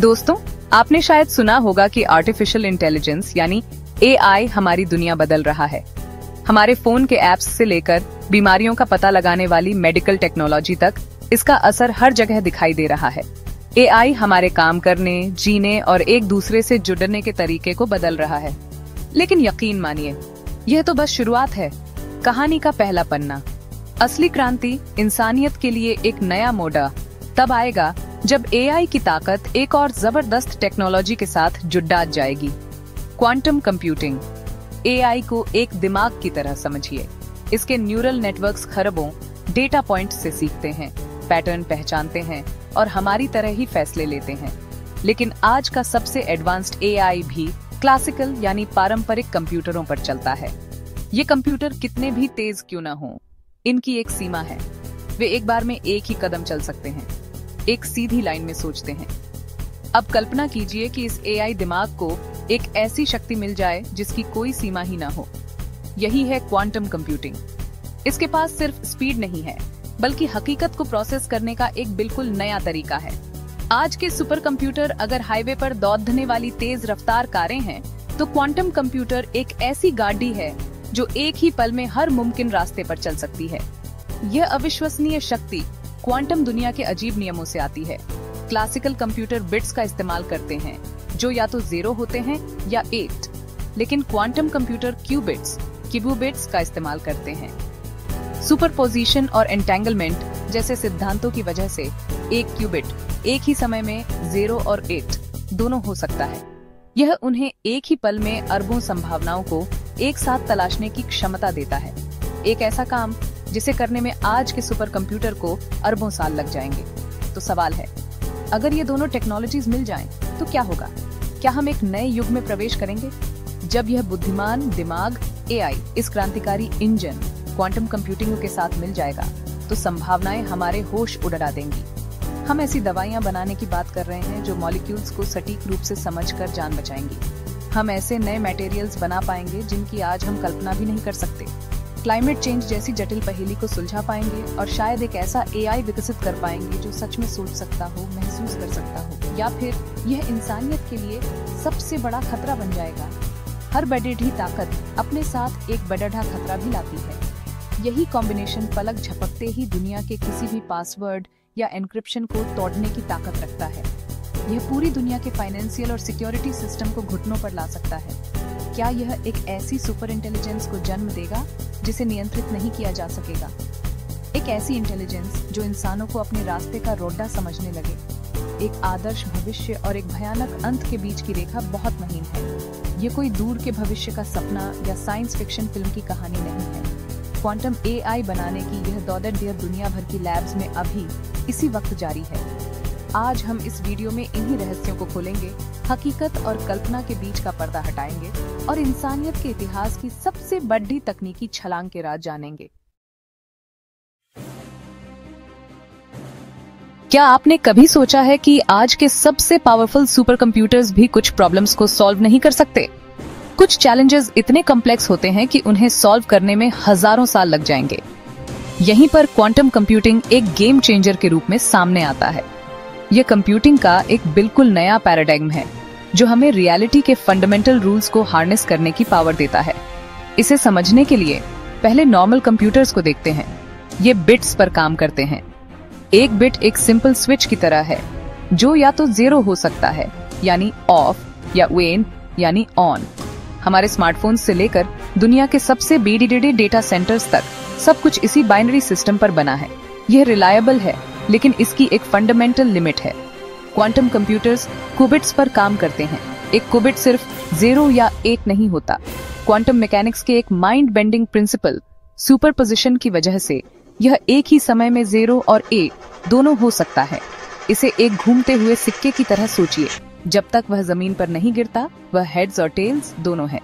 दोस्तों, आपने शायद सुना होगा कि आर्टिफिशियल इंटेलिजेंस यानी एआई हमारी दुनिया बदल रहा है। हमारे फोन के ऐप्स से लेकर बीमारियों का पता लगाने वाली मेडिकल टेक्नोलॉजी तक इसका असर हर जगह दिखाई दे रहा है। एआई हमारे काम करने, जीने और एक दूसरे से जुड़ने के तरीके को बदल रहा है। लेकिन यकीन मानिए, यह तो बस शुरुआत है, कहानी का पहला पन्ना। असली क्रांति इंसानियत के लिए एक नया मोड़ तब आएगा जब एआई की ताकत एक और जबरदस्त टेक्नोलॉजी के साथ जुड़ जाएगी। Quantum computing. एआई को एक दिमाग की तरह समझिए। इसके न्यूरल नेटवर्क्स खरबों डेटा पॉइंट्स से सीखते हैं, पैटर्न पहचानते हैं और हमारी तरह ही फैसले लेते हैं। लेकिन आज का सबसे एडवांस्ड एआई भी क्लासिकल यानी पारंपरिक कंप्यूटरों पर चलता है। ये कंप्यूटर कितने भी तेज क्यों न हो, इनकी एक सीमा है। वे एक बार में एक ही कदम चल सकते हैं, एक सीधी लाइन में सोचते हैं। अब कल्पना कीजिए कि इस एआई दिमाग को एक ऐसी शक्ति मिल जाए जिसकी कोई सीमा ही ना हो। यही है क्वांटम कंप्यूटिंग। इसके पास सिर्फ स्पीड नहीं है, बल्कि हकीकत को प्रोसेस करने का एक बिल्कुल नया तरीका है। आज के सुपर कंप्यूटर अगर हाईवे पर दौड़ने वाली तेज रफ्तार कारें हैं, तो क्वांटम कंप्यूटर एक ऐसी गाड़ी है जो एक ही पल में हर मुमकिन रास्ते पर चल सकती है। यह अविश्वसनीय शक्ति क्वांटम दुनिया के अजीब नियमों से आती है। क्लासिकल कंप्यूटर बिट्स का इस्तेमाल करते हैं, जो या तो 0 होते हैं या 8, लेकिन क्वांटम कंप्यूटर क्यूबिट्स का इस्तेमाल करते हैं। सुपरपोजिशन और एंटेंगलमेंट जैसे सिद्धांतों की वजह से एक क्यूबिट एक ही समय में 0 और 8 दोनों हो सकता है। यह उन्हें एक ही पल में अरबों संभावनाओं को एक साथ तलाशने की क्षमता देता है। एक ऐसा काम जिसे करने में आज के सुपर कंप्यूटर को अरबों साल लग जाएंगे। तो सवाल है, अगर ये दोनों टेक्नोलॉजीज मिल जाएं, तो क्या होगा? क्या हम एक नए युग में प्रवेश करेंगे, जब यह बुद्धिमान दिमाग एआई, इस क्रांतिकारी इंजन क्वांटम कंप्यूटिंग के साथ मिल जाएगा, तो संभावनाएं हमारे होश उड़ा देंगी। हम ऐसी दवाइयां बनाने की बात कर रहे हैं जो मॉलिक्यूल्स को सटीक रूप से समझकर जान बचाएंगी। हम ऐसे नए मटेरियल्स बना पाएंगे जिनकी आज हम कल्पना भी नहीं कर सकते। क्लाइमेट चेंज जैसी जटिल पहेली को सुलझा पाएंगे और शायद एक ऐसा एआई विकसित कर पाएंगे जो सच में सोच सकता हो, महसूस कर सकता हो, या फिर यह इंसानियत के लिए सबसे बड़ा खतरा बन जाएगा। हर बढ़ी ताकत अपने साथ एक बड़ा खतरा भी लाती है। यही कॉम्बिनेशन पलक झपकते ही दुनिया के किसी भी पासवर्ड या एन्क्रिप्शन को तोड़ने की ताकत रखता है। यह पूरी दुनिया के फाइनेंशियल और सिक्योरिटी सिस्टम को घुटनों पर ला सकता है। क्या यह एक ऐसी सुपर इंटेलिजेंस को जन्म देगा जिसे नियंत्रित नहीं किया जा सकेगा? एक ऐसी इंटेलिजेंस जो इंसानों को अपने रास्ते का रोड्डा समझने लगे। एक आदर्श भविष्य और एक भयानक अंत के बीच की रेखा बहुत महीन है। ये कोई दूर के भविष्य का सपना या साइंस फिक्शन फिल्म की कहानी नहीं है। क्वांटम एआई बनाने की यह दौड़ दुनिया भर की लैब्स में अभी इसी वक्त जारी है। आज हम इस वीडियो में इन्हीं रहस्यों को खोलेंगे, हकीकत और कल्पना के बीच का पर्दा हटाएंगे और इंसानियत के इतिहास की सबसे बड़ी तकनीकी छलांग के राज जानेंगे। क्या आपने कभी सोचा है कि आज के सबसे पावरफुल सुपर कंप्यूटर्स भी कुछ प्रॉब्लम्स को सॉल्व नहीं कर सकते? कुछ चैलेंजेस इतने कॉम्प्लेक्स होते हैं कि उन्हें सॉल्व करने में हजारों साल लग जाएंगे। यहीं पर क्वांटम कंप्यूटिंग एक गेम चेंजर के रूप में सामने आता है। यह कंप्यूटिंग का एक बिल्कुल नया पैराडाइम है जो हमें रियलिटी के फंडामेंटल रूल्स को हार्नेस करने की पावर देता है। इसे समझने के लिए पहले नॉर्मल कंप्यूटर्स को देखते हैं। ये बिट्स पर काम करते हैं। एक बिट एक सिंपल स्विच की तरह है जो या तो 0 हो सकता है यानी ऑफ, या वेन यानी ऑन। हमारे स्मार्टफोन से लेकर दुनिया के सबसे बड़ी डेटा सेंटर्स तक सब कुछ इसी बाइनरी सिस्टम पर बना है। यह रिलायबल है, लेकिन इसकी एक फंडामेंटल लिमिट है। क्वांटम कंप्यूटर्स क्यूबिट्स पर काम करते हैं। एक क्यूबिट सिर्फ 0 या 8 नहीं होता। क्वांटम मैकेनिक्स के एक माइंड बेंडिंग प्रिंसिपल सुपरपोजिशन की वजह से यह एक ही समय में 0 और 8 दोनों हो सकता है। इसे एक घूमते हुए सिक्के की तरह सोचिए। जब तक वह जमीन पर नहीं गिरता, वह हेड्स और टेल्स दोनों है।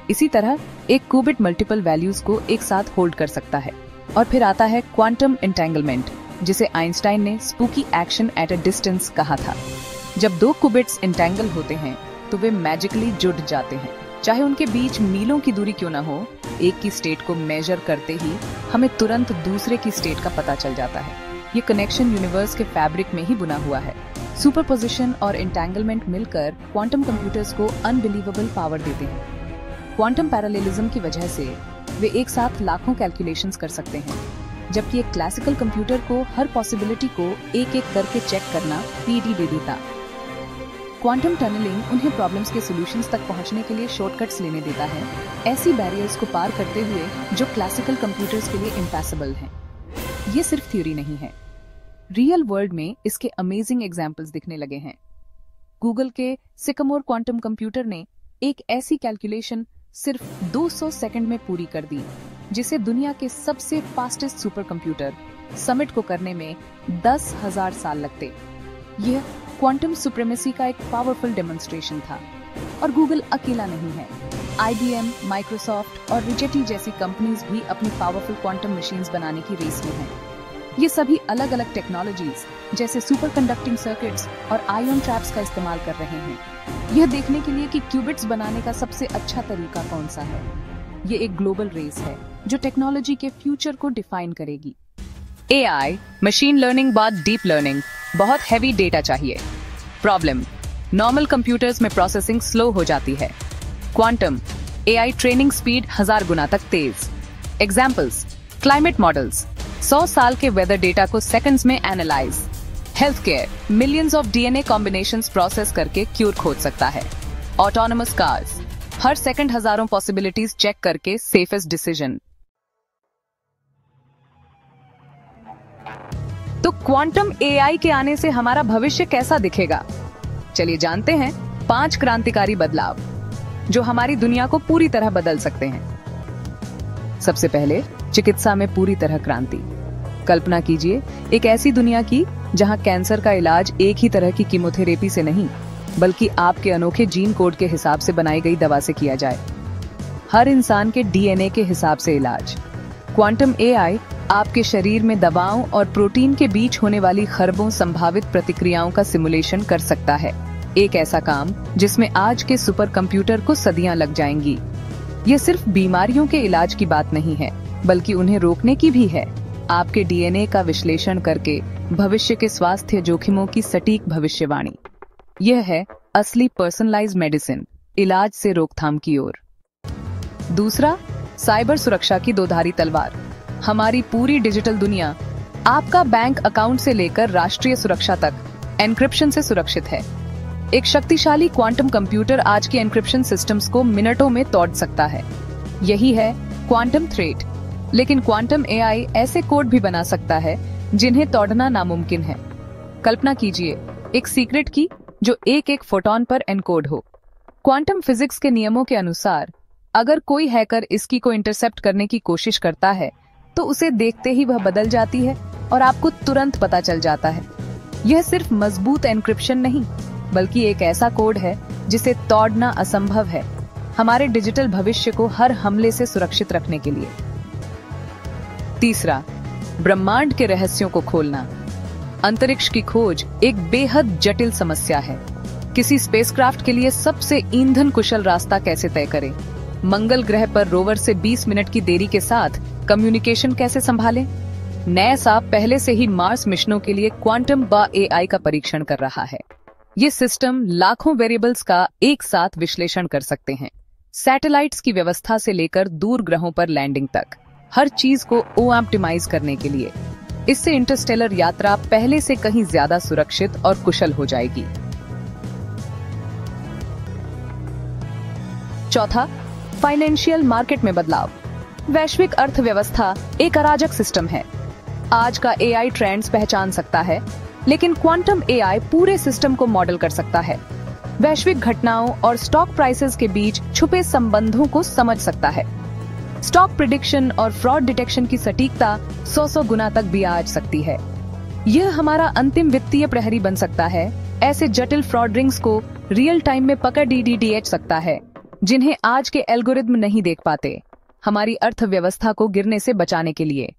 इसी तरह एक क्यूबिट मल्टीपल वैल्यूज को एक साथ होल्ड कर सकता है। और फिर आता है क्वांटम एंटेंगलमेंट, जिसे आइंस्टाइन ने spooky action at a distance कहा था। जब दो क्यूबिट्स एंटेंगल होते हैं तो वे मैजिकली जुड़ जाते हैं। चाहे उनके बीच मीलों की दूरी क्यों न हो, एक की स्टेट को मेजर करते ही हमें तुरंत दूसरे की स्टेट का पता चल जाता है। ये कनेक्शन यूनिवर्स के फैब्रिक में ही बुना हुआ है। सुपरपोजिशन और एंटेंगलमेंट मिलकर क्वांटम कंप्यूटर्स को अनबिलीवेबल पावर देते हैं। क्वांटम पैरेललिज्म की वजह से वे एक साथ लाखों कैलकुलेशंस कर सकते हैं, जबकि एक क्लासिकल कंप्यूटर को हर पॉसिबिलिटी को एक एक करके चेक करना पीडी दे देता। क्वांटम टनलिंग उन्हें प्रॉब्लम्स के सॉल्यूशंस तक पहुंचने के लिए शॉर्टकट्स लेने देता है, ऐसी बैरियर्स को पार करते हुए जो क्लासिकल कंप्यूटर्स के लिए इम्पॉसिबल हैं। ये सिर्फ थ्योरी नहीं है, रियल वर्ल्ड में इसके अमेजिंग एग्जाम्पल्स दिखने लगे हैं। गूगल के सिकामोर क्वांटम कंप्यूटर ने एक ऐसी कैलकुलेशन सिर्फ 200 सेकंड में पूरी कर दी, जिसे दुनिया के सबसे फास्टेस्ट सुपर कंप्यूटर समिट को करने में 10,000 साल लगते। यह क्वांटम सुप्रीमेसी का एक पावरफुल डेमोन्स्ट्रेशन था। और गूगल अकेला नहीं है। IBM, माइक्रोसॉफ्ट और रिजेटी जैसी कंपनीज भी अपनी पावरफुल क्वांटम मशीन्स बनाने की रेस में हैं। ये सभी अलग अलग टेक्नोलॉजीज जैसे सुपर कंडक्टिंग सर्किट्स और आयन ट्रैप्स का इस्तेमाल कर रहे हैं, यह देखने के लिए कि क्यूबिट्स बनाने का सबसे अच्छा तरीका कौन सा है। ये एक ग्लोबल रेस है जो टेक्नोलॉजी के फ्यूचर को डिफाइन करेगी। AI, मशीन लर्निंग बाद डीप लर्निंग, बहुत हैवी डेटा चाहिए। प्रॉब्लम, नॉर्मल कंप्यूटर्स में प्रोसेसिंग स्लो हो जाती है। क्वांटम, AI ट्रेनिंग स्पीड 1000 गुना तक तेज। एग्जाम्पल्स, क्लाइमेट मॉडल्स, 100 साल के वेदर डेटा को सेकंड्स में analyse. Health care, millions of DNA combinations process करके क्यूर खोज सकता है। ऑटोनोमस कार्स, हर सेकंड हजारों पॉसिबिलिटीज चेक करके सेफेस्ट डिसीजन। तो क्वांटम AI के आने से हमारा भविष्य कैसा दिखेगा? चलिए जानते हैं 5 क्रांतिकारी बदलाव जो हमारी दुनिया को पूरी तरह बदल सकते हैं। सबसे पहले, चिकित्सा में पूरी तरह क्रांति। कल्पना कीजिए एक ऐसी दुनिया की जहां कैंसर का इलाज एक ही तरह की कीमोथेरेपी से नहीं, बल्कि आपके अनोखे जीन कोड के हिसाब से बनाई गई दवा से किया जाए। हर इंसान के DNA के हिसाब से इलाज। क्वांटम AI आपके शरीर में दवाओं और प्रोटीन के बीच होने वाली खरबों संभावित प्रतिक्रियाओं का सिमुलेशन कर सकता है। एक ऐसा काम जिसमें आज के सुपर कंप्यूटर को सदियां लग जाएंगी। ये सिर्फ बीमारियों के इलाज की बात नहीं है, बल्कि उन्हें रोकने की भी है। आपके DNA का विश्लेषण करके भविष्य के स्वास्थ्य जोखिमों की सटीक भविष्यवाणी। यह है असली पर्सनलाइज्ड मेडिसिन, इलाज से रोकथाम की ओर। दूसरा, साइबर सुरक्षा की दोधारी तलवार। हमारी पूरी डिजिटल दुनिया, आपका बैंक अकाउंट से लेकर राष्ट्रीय सुरक्षा तक, एन्क्रिप्शन से सुरक्षित है। एक शक्तिशाली क्वांटम कंप्यूटर आज के एन्क्रिप्शन सिस्टम्स को मिनटों में तोड़ सकता है। यही है क्वांटम थ्रेट। लेकिन क्वांटम AI ऐसे कोड भी बना सकता है जिन्हें तोड़ना नामुमकिन है। कल्पना कीजिए एक सीक्रेट की जो एक एक फोटॉन पर एनकोड हो। क्वांटम फिजिक्स के नियमों के अनुसार अगर कोई हैकर इसकी को इंटरसेप्ट करने की कोशिश करता है तो उसे देखते ही वह बदल जाती है और आपको तुरंत पता चल जाता है। यह सिर्फ मजबूत एन्क्रिप्शन नहीं, बल्कि एक ऐसा कोड है जिसे तोड़ना असंभव है, हमारे डिजिटल भविष्य को हर हमले से सुरक्षित रखने के लिए। तीसरा, ब्रह्मांड के रहस्यों को खोलना। अंतरिक्ष की खोज एक बेहद जटिल समस्या है। किसी स्पेसक्राफ्ट के लिए सबसे ईंधन कुशल रास्ता कैसे तय करें? मंगल ग्रह पर रोवर से 20 मिनट की देरी के साथ कम्युनिकेशन कैसे संभालें? नासा पहले से ही मार्स मिशनों के लिए क्वांटम AI का परीक्षण कर रहा है। ये सिस्टम लाखों वेरिएबल्स का एक साथ विश्लेषण कर सकते हैं। सैटेलाइट्स की व्यवस्था से लेकर दूर ग्रहों पर लैंडिंग तक, हर चीज को ऑप्टिमाइज करने के लिए। इससे इंटरस्टेलर यात्रा पहले से कहीं ज्यादा सुरक्षित और कुशल हो जाएगी। चौथा, फाइनेंशियल मार्केट में बदलाव। वैश्विक अर्थव्यवस्था एक अराजक सिस्टम है। आज का AI ट्रेंड्स पहचान सकता है, लेकिन क्वांटम AI पूरे सिस्टम को मॉडल कर सकता है। वैश्विक घटनाओं और स्टॉक प्राइसेस के बीच छुपे संबंधों को समझ सकता है। स्टॉक प्रिडिक्शन और फ्रॉड डिटेक्शन की सटीकता 100 गुना तक भी आ सकती है। यह हमारा अंतिम वित्तीय प्रहरी बन सकता है। ऐसे जटिल फ्रॉड रिंग्स को रियल टाइम में पकड़ DDDH सकता है, जिन्हें आज के एल्गोरिदम नहीं देख पाते, हमारी अर्थव्यवस्था को गिरने से बचाने के लिए।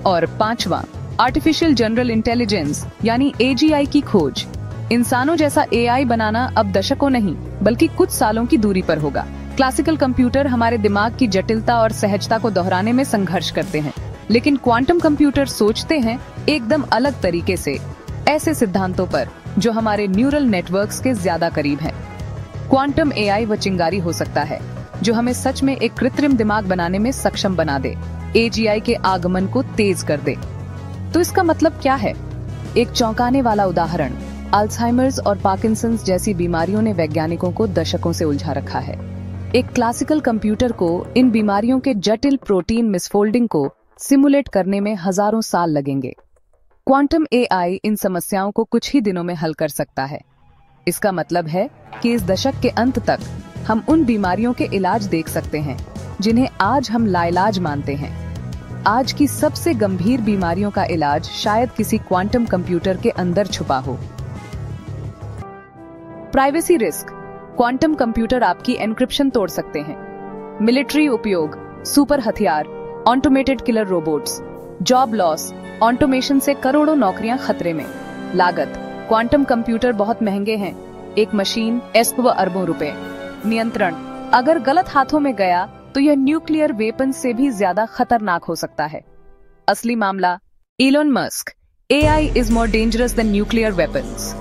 और पांचवा, आर्टिफिशियल जनरल इंटेलिजेंस यानी AGI की खोज। इंसानों जैसा AI बनाना अब दशकों नहीं, बल्कि कुछ सालों की दूरी पर होगा। क्लासिकल कंप्यूटर हमारे दिमाग की जटिलता और सहजता को दोहराने में संघर्ष करते हैं, लेकिन क्वांटम कंप्यूटर सोचते हैं एकदम अलग तरीके से। ऐसे सिद्धांतों पर जो हमारे न्यूरल नेटवर्क्स के ज्यादा करीब हैं। क्वांटम एआई वो चिंगारी हो सकता है जो हमें सच में एक कृत्रिम दिमाग बनाने में सक्षम बना दे, एजीआई के आगमन को तेज कर दे। तो इसका मतलब क्या है? एक चौंकाने वाला उदाहरण, अल्जाइमर्स और पार्किंसंस जैसी बीमारियों ने वैज्ञानिकों को दशकों से उलझा रखा है। एक क्लासिकल कंप्यूटर को इन बीमारियों के जटिल प्रोटीन मिसफोल्डिंग को सिमुलेट करने में हजारों साल लगेंगे। क्वांटम एआई इन समस्याओं को कुछ ही दिनों में हल कर सकता है। इसका मतलब है कि इस दशक के अंत तक हम उन बीमारियों के इलाज देख सकते हैं जिन्हें आज हम लाइलाज मानते हैं। आज की सबसे गंभीर बीमारियों का इलाज शायद किसी क्वांटम कंप्यूटर के अंदर छुपा हो। Privacy risk. क्वांटम कंप्यूटर आपकी एन्क्रिप्शन तोड़ सकते हैं। मिलिट्री उपयोग, सुपर हथियार, automated killer robots, job loss, automation से करोड़ों नौकरियां खतरे में। लागत। क्वांटम कंप्यूटर बहुत महंगे हैं, एक मशीन अरबों रुपए। नियंत्रण। अगर गलत हाथों में गया तो यह न्यूक्लियर वेपन से भी ज्यादा खतरनाक हो सकता है। असली मामला, Elon Musk, AI is more dangerous than nuclear weapons.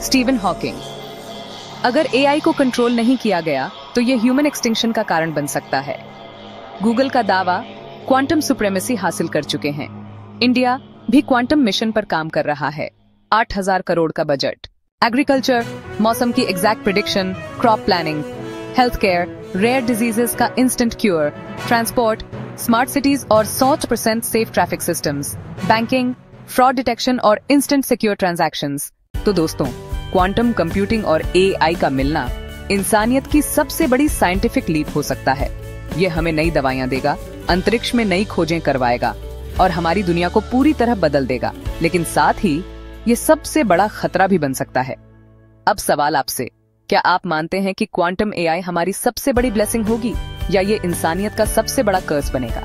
Steven Hawking. अगर एआई को कंट्रोल नहीं किया गया तो यह ह्यूमन एक्सटिंक्शन का कारण बन सकता है। गूगल का दावा, क्वांटम सुप्रीमेसी हासिल कर चुके हैं। इंडिया भी क्वांटम मिशन पर काम कर रहा है। 8,000 करोड़ का बजट। एग्रीकल्चर, मौसम की exact prediction, crop planning, health care, rare diseases का instant cure, transport, smart cities और 100% safe traffic systems, banking, fraud detection और इंस्टेंट सिक्योर ट्रांजैक्शंस। तो दोस्तों, क्वांटम कंप्यूटिंग और एआई का मिलना इंसानियत की सबसे बड़ी साइंटिफिक लीप हो सकता है। ये हमें नई दवाइयां देगा, अंतरिक्ष में नई खोजें करवाएगा और हमारी दुनिया को पूरी तरह बदल देगा। लेकिन साथ ही ये सबसे बड़ा खतरा भी बन सकता है। अब सवाल आपसे, क्या आप मानते हैं कि क्वांटम एआई हमारी सबसे बड़ी ब्लेसिंग होगी या ये इंसानियत का सबसे बड़ा कर्स बनेगा?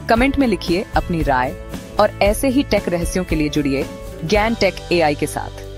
कमेंट में लिखिए अपनी राय और ऐसे ही टेक रहस्यों के लिए जुड़िए ज्ञान टेक एआई के साथ।